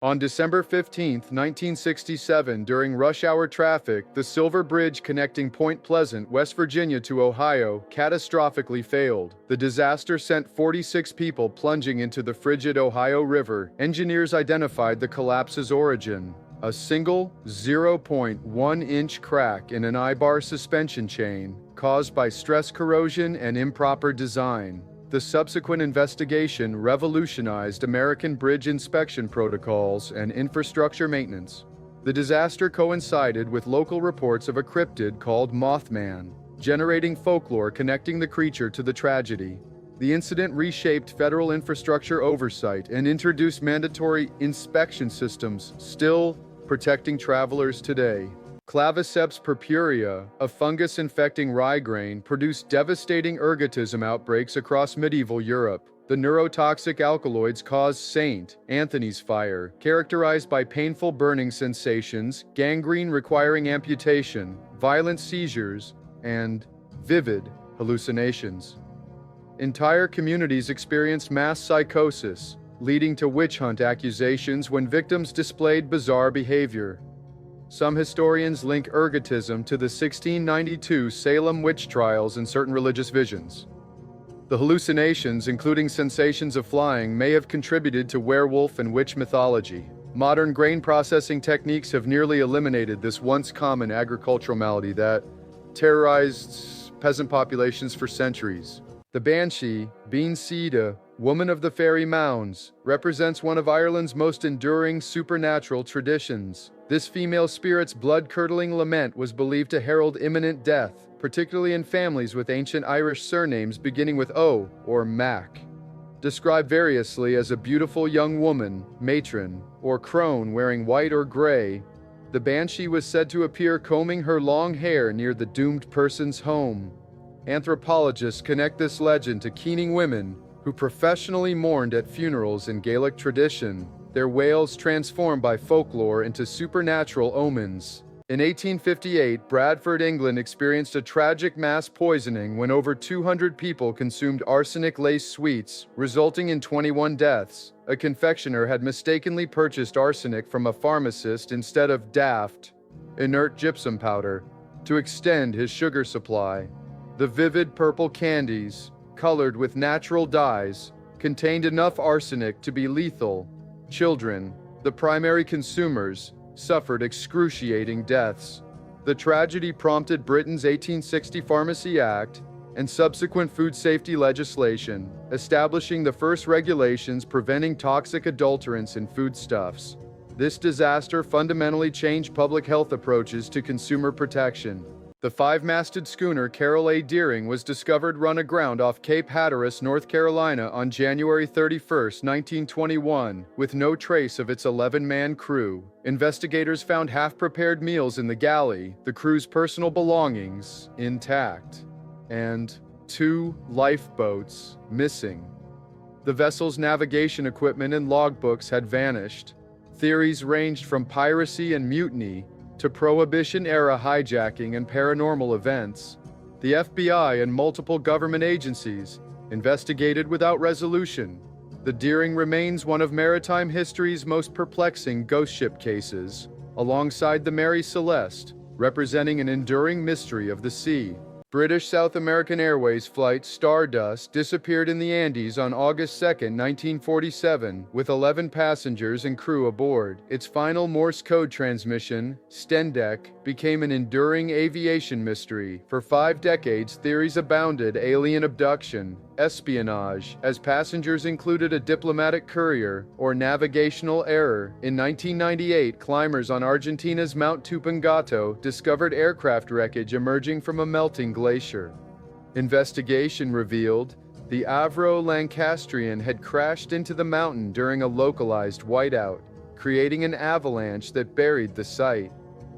On December 15, 1967, during rush hour traffic, the Silver Bridge connecting Point Pleasant, West Virginia to Ohio catastrophically failed. The disaster sent 46 people plunging into the frigid Ohio River. Engineers identified the collapse's origin: a single 0.1-inch crack in an I-bar suspension chain caused by stress corrosion and improper design. The subsequent investigation revolutionized American bridge inspection protocols and infrastructure maintenance. The disaster coincided with local reports of a cryptid called Mothman, generating folklore connecting the creature to the tragedy. The incident reshaped federal infrastructure oversight and introduced mandatory inspection systems, still protecting travelers today. Claviceps purpurea, a fungus infecting rye grain, produced devastating ergotism outbreaks across medieval Europe. The neurotoxic alkaloids caused St. Anthony's fire, characterized by painful burning sensations, gangrene requiring amputation, violent seizures, and vivid hallucinations. Entire communities experienced mass psychosis, leading to witch hunt accusations when victims displayed bizarre behavior. Some historians link ergotism to the 1692 Salem witch trials and certain religious visions. The hallucinations, including sensations of flying, may have contributed to werewolf and witch mythology. Modern grain processing techniques have nearly eliminated this once common agricultural malady that terrorized peasant populations for centuries. The Banshee, Bean Seeda, woman of the fairy mounds, represents one of Ireland's most enduring supernatural traditions. This female spirit's blood-curdling lament was believed to herald imminent death, particularly in families with ancient Irish surnames beginning with O or Mac. Described variously as a beautiful young woman, matron, or crone wearing white or gray, the Banshee was said to appear combing her long hair near the doomed person's home. Anthropologists connect this legend to keening women who professionally mourned at funerals in Gaelic tradition, their wails transformed by folklore into supernatural omens. In 1858, Bradford, England experienced a tragic mass poisoning when over 200 people consumed arsenic-laced sweets, resulting in 21 deaths. A confectioner had mistakenly purchased arsenic from a pharmacist instead of daft, inert gypsum powder, to extend his sugar supply. The vivid purple candies, colored with natural dyes, contained enough arsenic to be lethal. Children, the primary consumers, suffered excruciating deaths. The tragedy prompted Britain's 1860 Pharmacy Act and subsequent food safety legislation, establishing the first regulations preventing toxic adulterants in foodstuffs. This disaster fundamentally changed public health approaches to consumer protection. The five-masted schooner Carroll A. Deering was discovered run aground off Cape Hatteras, North Carolina on January 31, 1921, with no trace of its 11-man crew. Investigators found half-prepared meals in the galley, the crew's personal belongings intact, and 2 lifeboats missing. The vessel's navigation equipment and logbooks had vanished. Theories ranged from piracy and mutiny to Prohibition-era hijacking and paranormal events. The FBI and multiple government agencies investigated without resolution. The Deering remains one of maritime history's most perplexing ghost ship cases, alongside the Mary Celeste, representing an enduring mystery of the sea. British South American Airways flight Stardust disappeared in the Andes on August 2, 1947, with 11 passengers and crew aboard. Its final Morse code transmission, Stendek, became an enduring aviation mystery. For 5 decades, theories abounded: alien abduction, espionage, as passengers included a diplomatic courier, or navigational error. In 1998, climbers on Argentina's Mount Tupungato discovered aircraft wreckage emerging from a melting glacier. Investigation revealed the Avro Lancastrian had crashed into the mountain during a localized whiteout, creating an avalanche that buried the site.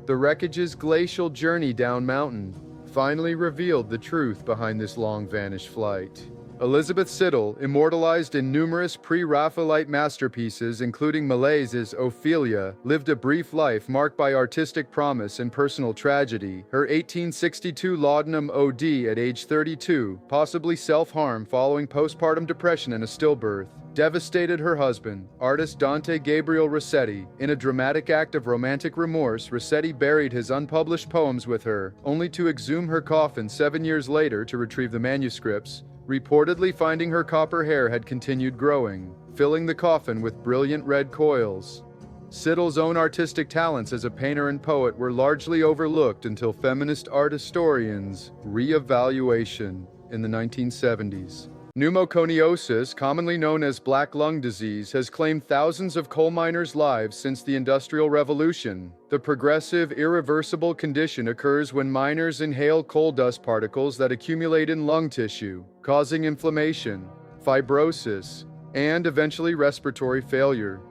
The wreckage's glacial journey down mountain finally revealed the truth behind this long-vanished flight. Elizabeth Siddal, immortalized in numerous pre-Raphaelite masterpieces including Millais's Ophelia, lived a brief life marked by artistic promise and personal tragedy. Her 1862 laudanum OD at age 32, possibly self-harm following postpartum depression and a stillbirth, devastated her husband, artist Dante Gabriel Rossetti. In a dramatic act of romantic remorse, Rossetti buried his unpublished poems with her, only to exhume her coffin 7 years later to retrieve the manuscripts, reportedly finding her copper hair had continued growing, filling the coffin with brilliant red coils. Siddal's own artistic talents as a painter and poet were largely overlooked until feminist art historians' re-evaluation in the 1970s. Pneumoconiosis, commonly known as black lung disease, has claimed thousands of coal miners' lives since the Industrial Revolution. The progressive, irreversible condition occurs when miners inhale coal dust particles that accumulate in lung tissue, causing inflammation, fibrosis, and eventually respiratory failure.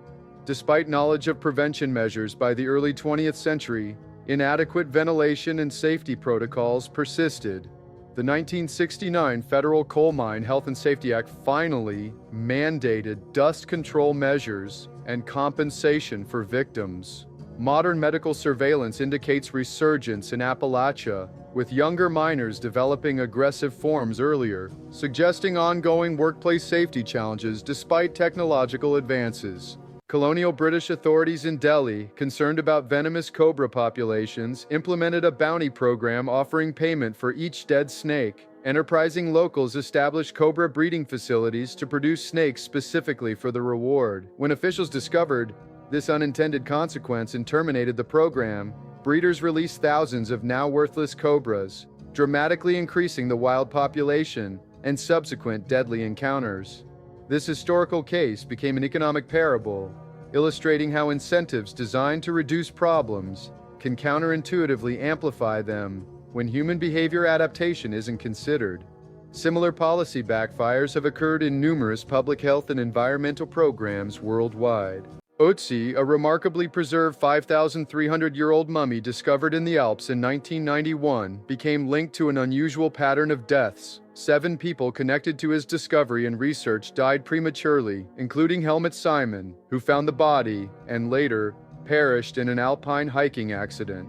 Despite knowledge of prevention measures by the early 20th century, inadequate ventilation and safety protocols persisted. The 1969 Federal Coal Mine Health and Safety Act finally mandated dust control measures and compensation for victims. Modern medical surveillance indicates resurgence in Appalachia, with younger miners developing aggressive forms earlier, suggesting ongoing workplace safety challenges despite technological advances. Colonial British authorities in Delhi, concerned about venomous cobra populations, implemented a bounty program offering payment for each dead snake. Enterprising locals established cobra breeding facilities to produce snakes specifically for the reward. When officials discovered this unintended consequence and terminated the program, breeders released thousands of now worthless cobras, dramatically increasing the wild population and subsequent deadly encounters. This historical case became an economic parable, illustrating how incentives designed to reduce problems can counterintuitively amplify them when human behavior adaptation isn't considered. Similar policy backfires have occurred in numerous public health and environmental programs worldwide. Otzi, a remarkably preserved 5,300-year-old mummy discovered in the Alps in 1991, became linked to an unusual pattern of deaths. 7 people connected to his discovery and research died prematurely, including Helmut Simon, who found the body and later perished in an alpine hiking accident.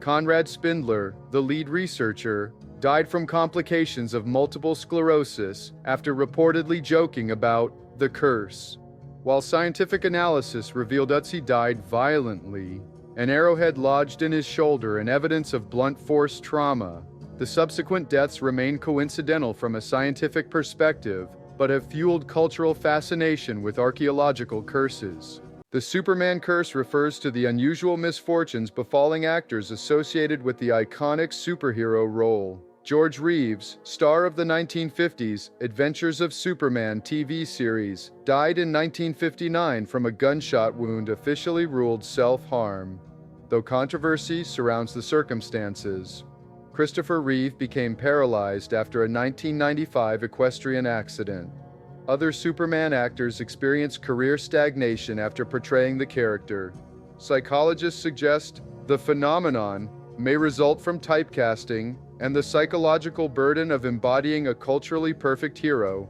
Konrad Spindler, the lead researcher, died from complications of multiple sclerosis after reportedly joking about the curse. While scientific analysis revealed Otzi died violently, an arrowhead lodged in his shoulder and evidence of blunt force trauma, the subsequent deaths remain coincidental from a scientific perspective, but have fueled cultural fascination with archaeological curses. The Superman curse refers to the unusual misfortunes befalling actors associated with the iconic superhero role. George Reeves, star of the 1950s Adventures of Superman TV series, died in 1959 from a gunshot wound officially ruled self-harm, though controversy surrounds the circumstances. Christopher Reeve became paralyzed after a 1995 equestrian accident. Other Superman actors experienced career stagnation after portraying the character. Psychologists suggest the phenomenon may result from typecasting and the psychological burden of embodying a culturally perfect hero.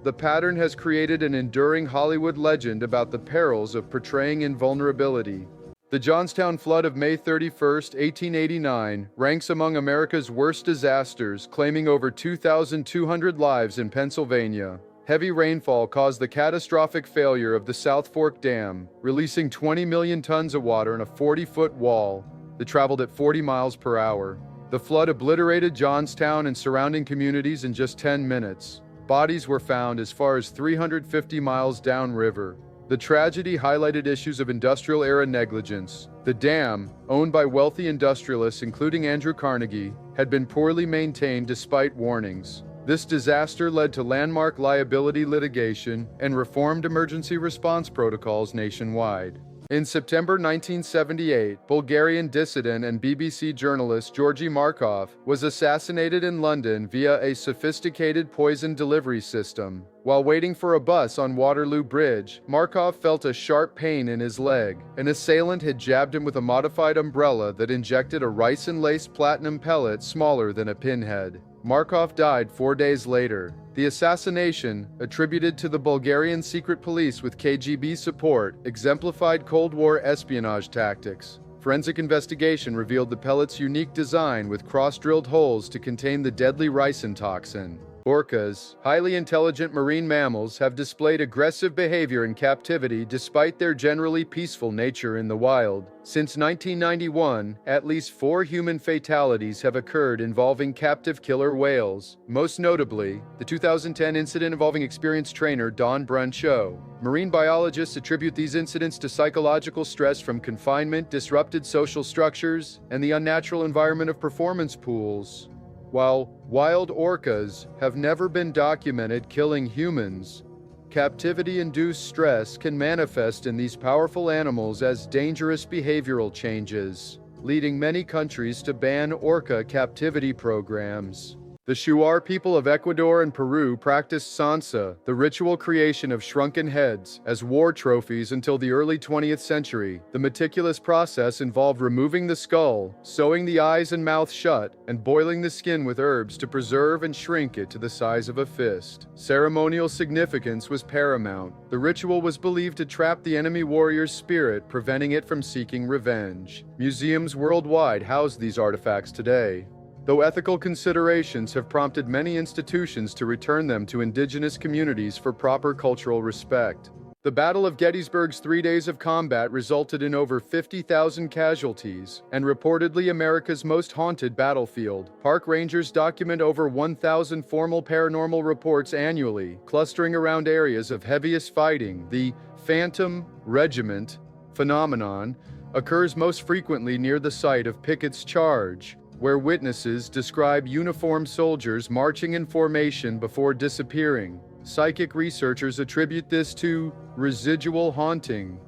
The pattern has created an enduring Hollywood legend about the perils of portraying invulnerability. The Johnstown flood of May 31, 1889, ranks among America's worst disasters, claiming over 2,200 lives in Pennsylvania. Heavy rainfall caused the catastrophic failure of the South Fork Dam, releasing 20 million tons of water in a 40-foot wall that traveled at 40 miles per hour. The flood obliterated Johnstown and surrounding communities in just 10 minutes. Bodies were found as far as 350 miles downriver. The tragedy highlighted issues of industrial-era negligence. The dam, owned by wealthy industrialists including Andrew Carnegie, had been poorly maintained despite warnings. This disaster led to landmark liability litigation and reformed emergency response protocols nationwide. In September 1978, Bulgarian dissident and BBC journalist Georgi Markov was assassinated in London via a sophisticated poison delivery system. While waiting for a bus on Waterloo Bridge, Markov felt a sharp pain in his leg. An assailant had jabbed him with a modified umbrella that injected a rice-and-lace platinum pellet smaller than a pinhead. Markov died 4 days later. The assassination, attributed to the Bulgarian secret police with KGB support, exemplified Cold War espionage tactics. Forensic investigation revealed the pellet's unique design with cross-drilled holes to contain the deadly ricin toxin. Orcas, highly intelligent marine mammals, have displayed aggressive behavior in captivity despite their generally peaceful nature in the wild. Since 1991, at least 4 human fatalities have occurred involving captive killer whales, most notably, the 2010 incident involving experienced trainer Don Bruncho. Marine biologists attribute these incidents to psychological stress from confinement, disrupted social structures, and the unnatural environment of performance pools. While wild orcas have never been documented killing humans, captivity-induced stress can manifest in these powerful animals as dangerous behavioral changes, leading many countries to ban orca captivity programs. The Shuar people of Ecuador and Peru practiced sansa, the ritual creation of shrunken heads, as war trophies until the early 20th century. The meticulous process involved removing the skull, sewing the eyes and mouth shut, and boiling the skin with herbs to preserve and shrink it to the size of a fist. Ceremonial significance was paramount. The ritual was believed to trap the enemy warrior's spirit, preventing it from seeking revenge. Museums worldwide house these artifacts today, though ethical considerations have prompted many institutions to return them to indigenous communities for proper cultural respect. The Battle of Gettysburg's 3 days of combat resulted in over 50,000 casualties, and reportedly America's most haunted battlefield. Park rangers document over 1,000 formal paranormal reports annually, clustering around areas of heaviest fighting. The Phantom Regiment phenomenon occurs most frequently near the site of Pickett's Charge, where witnesses describe uniformed soldiers marching in formation before disappearing. Psychic researchers attribute this to residual haunting,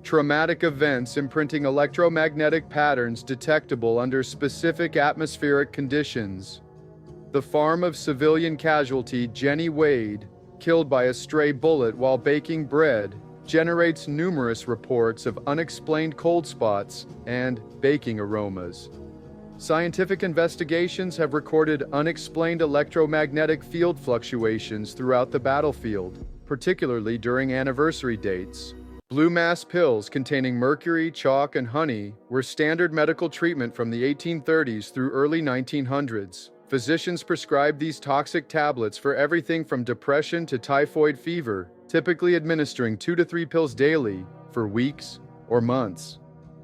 traumatic events imprinting electromagnetic patterns detectable under specific atmospheric conditions. The farm of civilian casualty Jenny Wade, killed by a stray bullet while baking bread, generates numerous reports of unexplained cold spots and baking aromas. Scientific investigations have recorded unexplained electromagnetic field fluctuations throughout the battlefield, particularly during anniversary dates. Blue mass pills containing mercury, chalk, and honey were standard medical treatment from the 1830s through early 1900s. Physicians prescribed these toxic tablets for everything from depression to typhoid fever, typically administering 2 to 3 pills daily for weeks or months.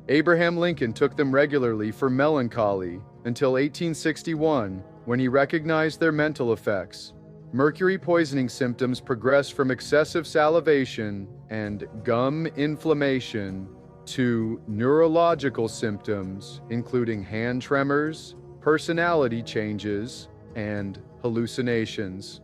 Abraham Lincoln took them regularly for melancholy until 1861, when he recognized their mental effects. Mercury poisoning symptoms progressed from excessive salivation and gum inflammation to neurological symptoms, including hand tremors, personality changes, and hallucinations.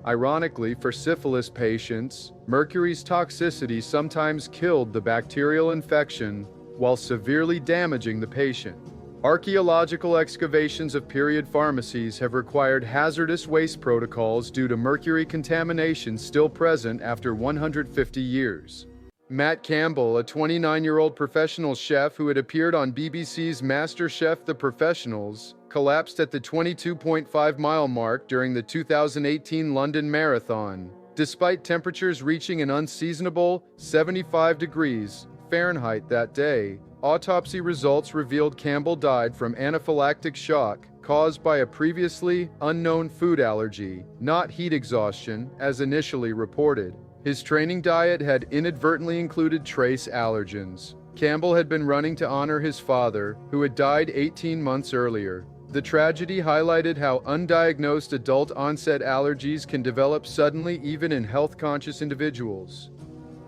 Ironically, for syphilis patients, mercury's toxicity sometimes killed the bacterial infection while severely damaging the patient. Archaeological excavations of period pharmacies have required hazardous waste protocols due to mercury contamination still present after 150 years. Matt Campbell, a 29-year-old professional chef who had appeared on BBC's MasterChef The Professionals, collapsed at the 22.5-mile mark during the 2018 London Marathon. Despite temperatures reaching an unseasonable 75 degrees Fahrenheit that day, autopsy results revealed Campbell died from anaphylactic shock caused by a previously unknown food allergy, not heat exhaustion, as initially reported. His training diet had inadvertently included trace allergens. Campbell had been running to honor his father, who had died 18 months earlier. The tragedy highlighted how undiagnosed adult-onset allergies can develop suddenly even in health-conscious individuals.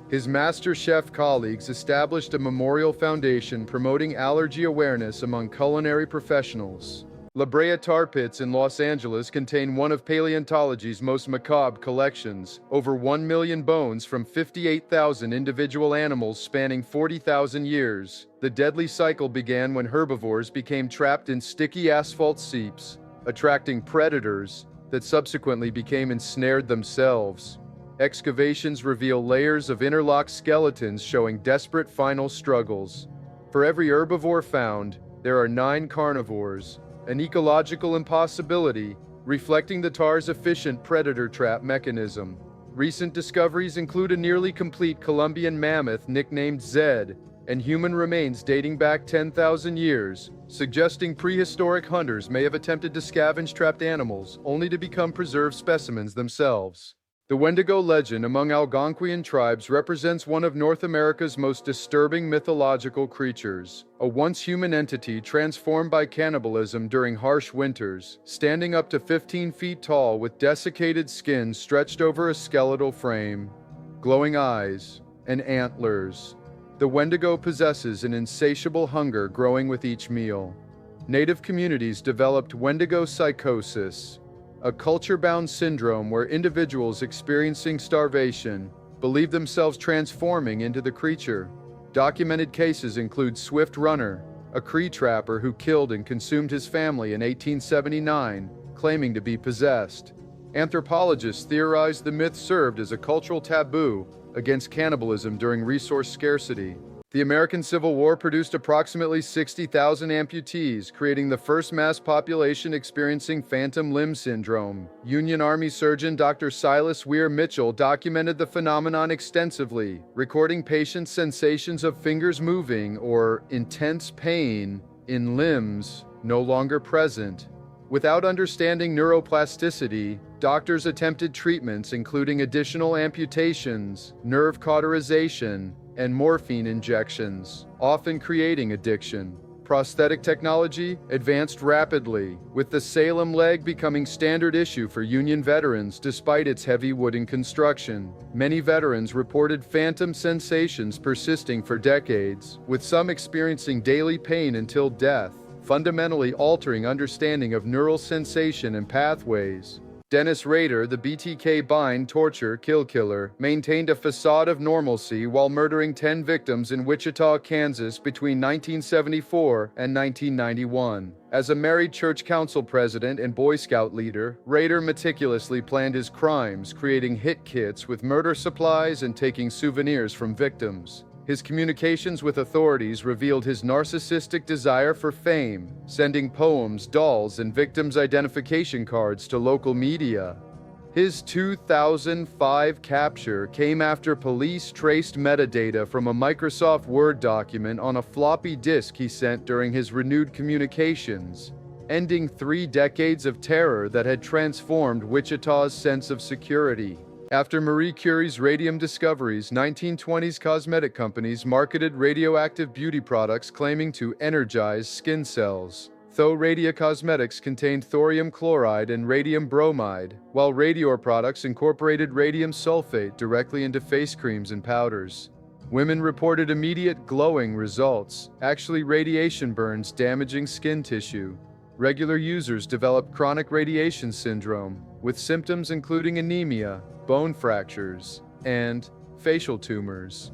His MasterChef colleagues established a memorial foundation promoting allergy awareness among culinary professionals. La Brea tar pits in Los Angeles contain one of paleontology's most macabre collections, over 1 million bones from 58,000 individual animals spanning 40,000 years. The deadly cycle began when herbivores became trapped in sticky asphalt seeps, attracting predators that subsequently became ensnared themselves. Excavations reveal layers of interlocked skeletons showing desperate final struggles. For every herbivore found, there are 9 carnivores, an ecological impossibility reflecting the tar's efficient predator trap mechanism. Recent discoveries include a nearly complete Columbian mammoth nicknamed Zed, and human remains dating back 10,000 years, suggesting prehistoric hunters may have attempted to scavenge trapped animals only to become preserved specimens themselves. The Wendigo legend among Algonquian tribes represents one of North America's most disturbing mythological creatures, a once human entity transformed by cannibalism during harsh winters, standing up to 15 feet tall with desiccated skin stretched over a skeletal frame, glowing eyes, and antlers. The Wendigo possesses an insatiable hunger growing with each meal. Native communities developed Wendigo psychosis, a culture-bound syndrome where individuals experiencing starvation believe themselves transforming into the creature. Documented cases include Swift Runner, a Cree trapper who killed and consumed his family in 1879, claiming to be possessed. Anthropologists theorized the myth served as a cultural taboo against cannibalism during resource scarcity. The American Civil War produced approximately 60,000 amputees, creating the first mass population experiencing phantom limb syndrome. Union Army surgeon Dr. Silas Weir Mitchell documented the phenomenon extensively, recording patients' sensations of fingers moving or intense pain in limbs no longer present. Without understanding neuroplasticity, doctors attempted treatments including additional amputations, nerve cauterization, and morphine injections, often creating addiction. Prosthetic technology advanced rapidly, with the Salem leg becoming standard issue for Union veterans despite its heavy wooden construction. Many veterans reported phantom sensations persisting for decades, with some experiencing daily pain until death, fundamentally altering understanding of neural sensation and pathways. Dennis Rader, the BTK bind, torture, kill killer, maintained a facade of normalcy while murdering 10 victims in Wichita, Kansas between 1974 and 1991. As a married church council president and Boy Scout leader, Rader meticulously planned his crimes, creating hit kits with murder supplies and taking souvenirs from victims. His communications with authorities revealed his narcissistic desire for fame, sending poems, dolls, and victims' identification cards to local media. His 2005 capture came after police traced metadata from a Microsoft Word document on a floppy disk he sent during his renewed communications, ending 3 decades of terror that had transformed Wichita's sense of security. After Marie Curie's radium discoveries, 1920s cosmetic companies marketed radioactive beauty products claiming to energize skin cells. Though radiocosmetics contained thorium chloride and radium bromide, while Radior products incorporated radium sulfate directly into face creams and powders. Women reported immediate glowing results, actually radiation burns damaging skin tissue. Regular users developed chronic radiation syndrome, with symptoms including anemia, bone fractures, and facial tumors.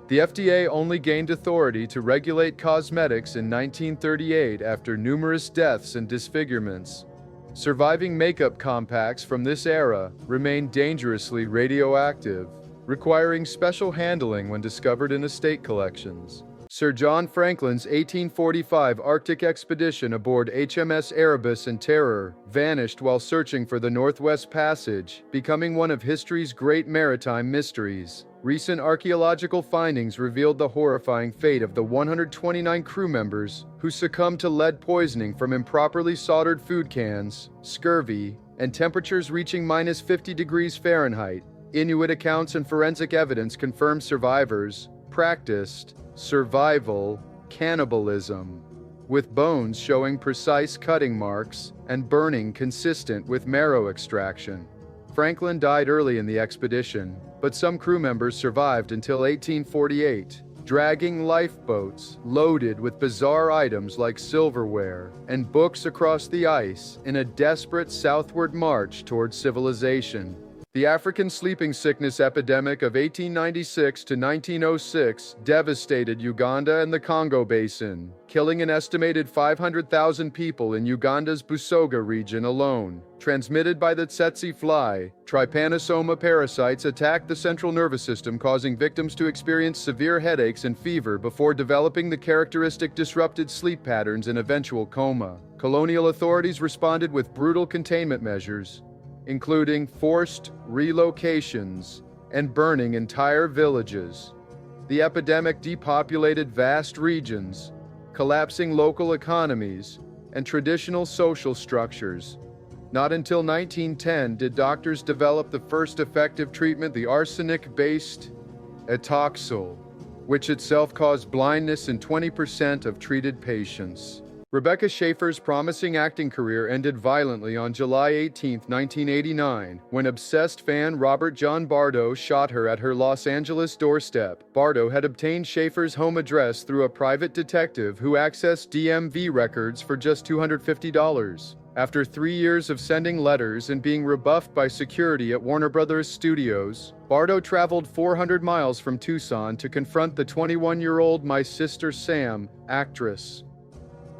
The FDA only gained authority to regulate cosmetics in 1938 after numerous deaths and disfigurements. Surviving makeup compacts from this era remain dangerously radioactive, requiring special handling when discovered in estate collections. Sir John Franklin's 1845 Arctic expedition aboard HMS Erebus and Terror vanished while searching for the Northwest Passage, becoming one of history's great maritime mysteries. Recent archaeological findings revealed the horrifying fate of the 129 crew members who succumbed to lead poisoning from improperly soldered food cans, scurvy, and temperatures reaching -50 degrees Fahrenheit. Inuit accounts and forensic evidence confirm survivors practiced survival cannibalism, with bones showing precise cutting marks and burning consistent with marrow extraction. Franklin died early in the expedition, but some crew members survived until 1848, dragging lifeboats loaded with bizarre items like silverware and books across the ice in a desperate southward march towards civilization. The African sleeping sickness epidemic of 1896 to 1906 devastated Uganda and the Congo Basin, killing an estimated 500,000 people in Uganda's Busoga region alone. Transmitted by the tsetse fly, trypanosoma parasites attacked the central nervous system, causing victims to experience severe headaches and fever before developing the characteristic disrupted sleep patterns and eventual coma. Colonial authorities responded with brutal containment measures, including forced relocations and burning entire villages. The epidemic depopulated vast regions, collapsing local economies and traditional social structures. Not until 1910 did doctors develop the first effective treatment, the arsenic-based etoxyl, which itself caused blindness in 20% of treated patients. Rebecca Schaeffer's promising acting career ended violently on July 18, 1989, when obsessed fan Robert John Bardo shot her at her Los Angeles doorstep. Bardo had obtained Schaeffer's home address through a private detective who accessed DMV records for just $250. After 3 years of sending letters and being rebuffed by security at Warner Brothers Studios, Bardo traveled 400 miles from Tucson to confront the 21-year-old My Sister Sam actress.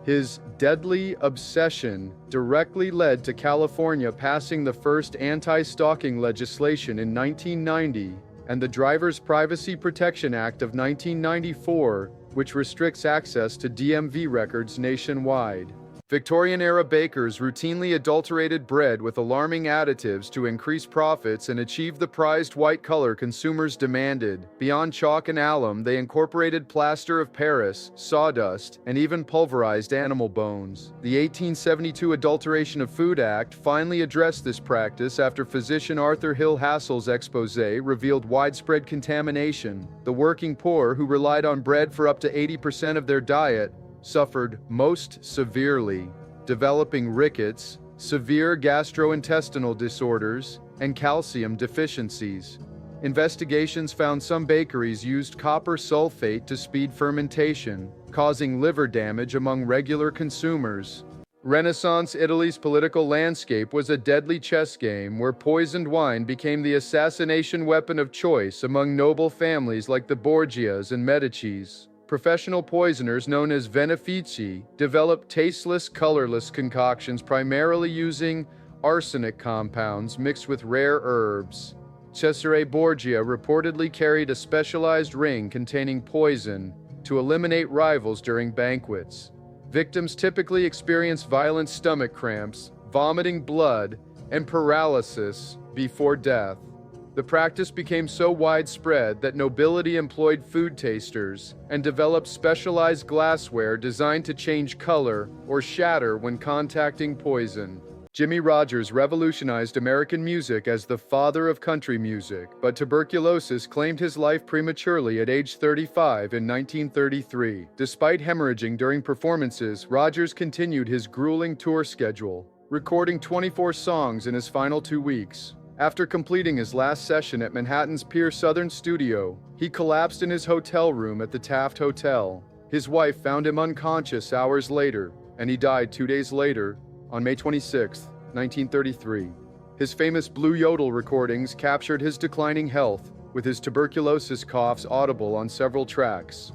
His deadly obsession directly led to California passing the first anti-stalking legislation in 1990 and the Driver's Privacy Protection Act of 1994, which restricts access to DMV records nationwide. Victorian-era bakers routinely adulterated bread with alarming additives to increase profits and achieve the prized white color consumers demanded. Beyond chalk and alum, they incorporated plaster of Paris, sawdust, and even pulverized animal bones. The 1872 Adulteration of Food Act finally addressed this practice after physician Arthur Hill Hassel's exposé revealed widespread contamination. The working poor, who relied on bread for up to 80% of their diet, suffered most severely, developing rickets, severe gastrointestinal disorders, and calcium deficiencies. Investigations found some bakeries used copper sulfate to speed fermentation, causing liver damage among regular consumers. Renaissance Italy's political landscape was a deadly chess game where poisoned wine became the assassination weapon of choice among noble families like the Borgias and Medicis. Professional poisoners known as venefici developed tasteless, colorless concoctions primarily using arsenic compounds mixed with rare herbs. Cesare Borgia reportedly carried a specialized ring containing poison to eliminate rivals during banquets. Victims typically experienced violent stomach cramps, vomiting blood, and paralysis before death. The practice became so widespread that nobility employed food tasters and developed specialized glassware designed to change color or shatter when contacting poison. Jimmie Rodgers revolutionized American music as the father of country music, but tuberculosis claimed his life prematurely at age 35 in 1933. Despite hemorrhaging during performances, Rodgers continued his grueling tour schedule, recording 24 songs in his final 2 weeks. After completing his last session at Manhattan's Pier Southern studio, he collapsed in his hotel room at the Taft Hotel. His wife found him unconscious hours later, and he died 2 days later, on May 26, 1933. His famous Blue Yodel recordings captured his declining health, with his tuberculosis coughs audible on several tracks.